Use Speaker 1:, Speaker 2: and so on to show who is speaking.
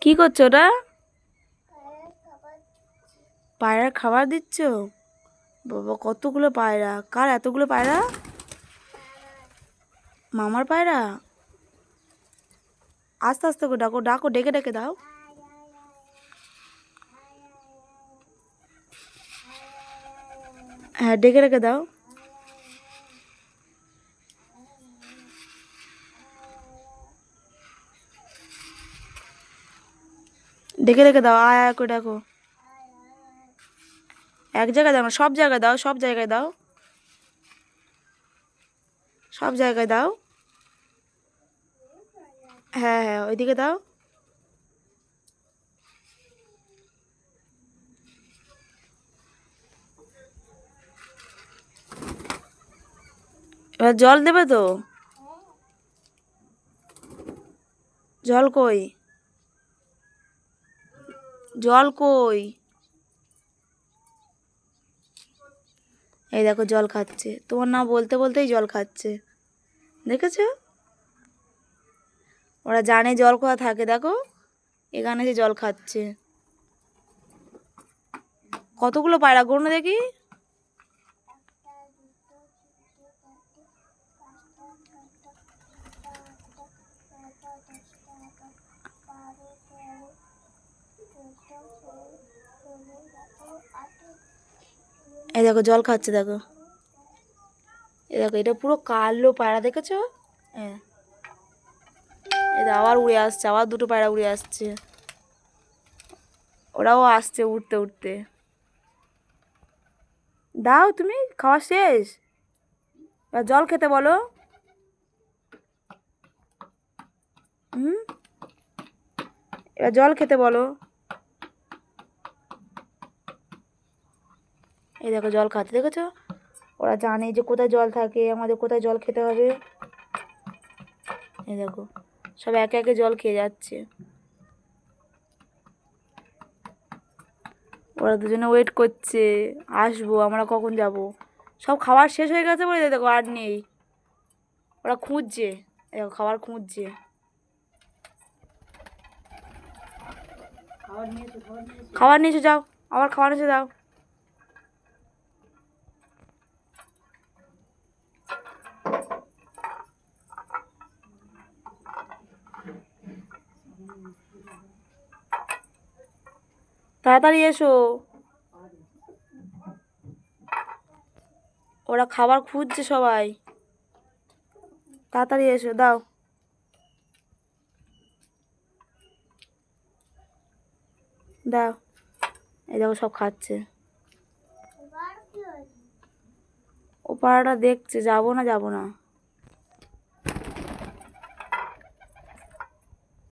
Speaker 1: কি করছো ওটা? পায়রার খাবার দিচ্ছ? বাবা, কতগুলো পায়রা! কার এতগুলো পায়রা? মামার পায়রা? আস্তে আস্তে করে ডাকো, ডাকো, ডেকে ডেকে দাও। হ্যাঁ, ডেকে ডেকে দাও। ডেকে ডেকে দাও, আয় আয় করে ডাকো। এক জায়গায় দাও না, সব জায়গায় দাও, সব জায়গায় দাও, সব জায়গায় দাও। হ্যাঁ হ্যাঁ, ওইদিকে দাও। এবার জল দেবে তো? জল কই? জল কই? এই দেখো, জল খাচ্ছে। তোমার না বলতে বলতেই জল খাচ্ছে, দেখেছো? ওরা জানে জল কোথা থাকে, দেখো এখানে যে জল খাচ্ছে। কতগুলো পায়রা গোনো দেখি। এই দেখো, জল খাচ্ছে, দেখো। এই দেখো, এটা পুরো কালো পায়রা, দেখেছো? হ্যাঁ, এই দেখো, আবার উড়ে আসছে, আবার দুটো পায়রা উড়ে আসছে। ওরাও আসছে উঠতে উঠতে। দাও, তুমি খাওয়া শেষ? এবার জল খেতে বলো। হুম, এবার জল খেতে বলো। এই দেখো, জল খাচ্ছে, দেখেছো? ওরা জানে যে কোথায় জল থাকে, আমাদের কোথায় জল খেতে হবে। এই দেখো, সব একে একে জল খেয়ে যাচ্ছে। ওরা দুজনে ওয়েট করছে, আসবো, আমরা কখন যাব। সব খাবার শেষ হয়ে গেছে বলে দেখো আর নেই। ওরা খুঁজছে, দেখো খাবার খুঁজছে। খাবার নিয়ে এসে যাও, আবার খাবার এসে দাও। তাড়াতাড়ি এসো, ওরা খাবার খুঁজছে সবাই। তাড়াতাড়ি এসো, দাও। দাও, এই দেখো সব খাচ্ছে। ও পাড়াটা দেখছে, যাবো না যাবো না।